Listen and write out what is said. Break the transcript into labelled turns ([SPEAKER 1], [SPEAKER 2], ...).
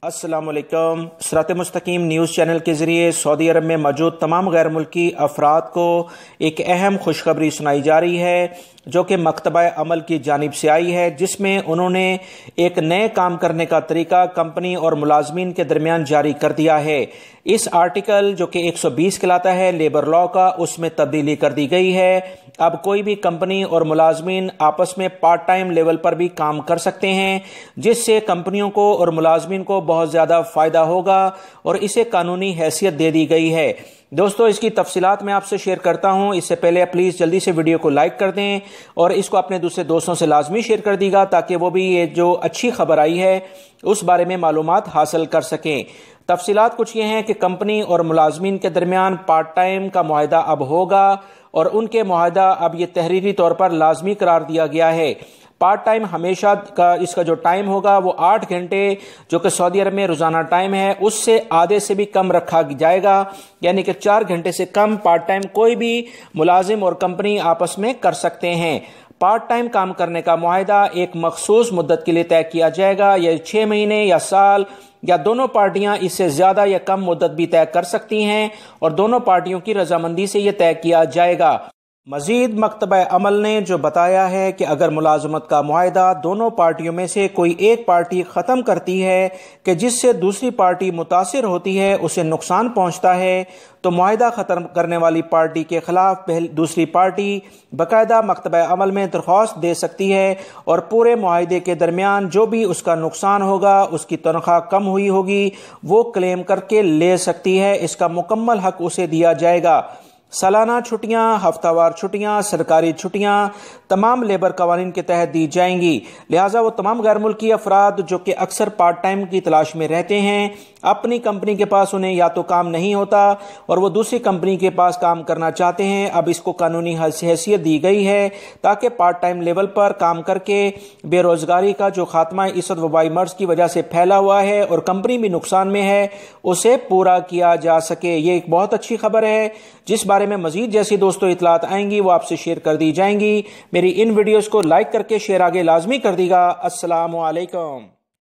[SPEAKER 1] السلام علیکم۔ صراط مستقیم نیوز چینل کے ذریعے سعودی عرب میں موجود تمام غیر ملکی افراد کو ایک اہم خوشخبری سنائی جا رہی ہے جو کہ مکتبہ عمل کی جانب سے آئی ہے، جس میں انہوں نے ایک نئے کام کرنے کا طریقہ کمپنی اور ملازمین کے درمیان جاری کر دیا ہے۔ اس آرٹیکل جو کہ 120 کہلاتا ہے لیبر لا کا، اس میں تبدیلی کر دی گئی ہے۔ اب کوئی بھی کمپنی اور ملازمین آپس میں پارٹ ٹائم لیول پر بھی کام کر سکتے ہیں، جس سے کمپنیوں کو اور ملازمین کو بہت زیادہ فائدہ ہوگا اور اسے قانونی حیثیت دے دی گئی ہے۔ دوستو، اس کی تفصیلات میں آپ سے شیئر کرتا ہوں۔ اس سے پہلے پلیز جلدی سے ویڈیو کو لائک کر دیں اور اس کو اپنے دوسرے دوستوں سے لازمی شیئر کر دی گا تاکہ وہ بھی یہ جو اچھی خبر آئی ہے اس بارے میں معلومات حاصل کر سکیں۔ تفصیلات کچھ یہ ہیں کہ کمپنی اور ملازمین کے درمیان پارٹ ٹائم کا معاہدہ اب ہوگا اور ان کے معاہدہ اب یہ تحریری طور پر لازمی قرار دیا گیا ہے۔ پارٹ ٹائم ہمیشہ کا اس کا جو ٹائم ہوگا وہ 8 گھنٹے جو کہ سعودی عرب میں روزانہ ٹائم ہے اس سے آدھے سے بھی کم رکھا جائے گا، یعنی کہ 4 گھنٹے سے کم پارٹ ٹائم کوئی بھی ملازم اور کمپنی آپس میں کر سکتے ہیں۔ پارٹ ٹائم کام کرنے کا معاہدہ ایک مخصوص مدت کے لیے طے کیا جائے گا، یا 6 مہینے یا سال، یا دونوں پارٹیاں اس سے زیادہ یا کم مدت بھی طے کر سکتی ہیں اور دونوں پارٹیوں کی رضامندی سے یہ طے کیا جائے گا۔ مزید مکتبہ عمل نے جو بتایا ہے کہ اگر ملازمت کا معاہدہ دونوں پارٹیوں میں سے کوئی ایک پارٹی ختم کرتی ہے کہ جس سے دوسری پارٹی متاثر ہوتی ہے، اسے نقصان پہنچتا ہے، تو معاہدہ ختم کرنے والی پارٹی کے خلاف دوسری پارٹی باقاعدہ مکتبہ عمل میں درخواست دے سکتی ہے اور پورے معاہدے کے درمیان جو بھی اس کا نقصان ہوگا، اس کی تنخواہ کم ہوئی ہوگی، وہ کلیم کر کے لے سکتی ہے۔ اس کا مکمل حق اسے دیا جائے گا۔ سالانہ چھٹیاں، ہفتہ وار چھٹیاں، سرکاری چھٹیاں تمام لیبر قوانین کے تحت دی جائیں گی، لہٰذا وہ تمام غیر ملکی افراد جو کہ اکثر پارٹ ٹائم کی تلاش میں رہتے ہیں، اپنی کمپنی کے پاس انہیں یا تو کام نہیں ہوتا اور وہ دوسری کمپنی کے پاس کام کرنا چاہتے ہیں، اب اس کو قانونی حیثیت دی گئی ہے تاکہ پارٹ ٹائم لیول پر کام کر کے بے روزگاری کا جو خاتمہ اس وقت وبائی مرض کی وجہ سے پھیلا ہوا ہے اور کمپنی بھی نقصان میں ہے، اسے پورا کیا جا سکے۔ یہ ایک بہت اچھی خبر ہے جس بارے میں مزید جیسی دوستوں اطلاعات آئیں گی وہ آپ سے شیئر کر دی جائیں گی۔ میری ان ویڈیوز کو لائک کر کے شیئر آگے لازمی کر دی گا۔ السلام علیکم۔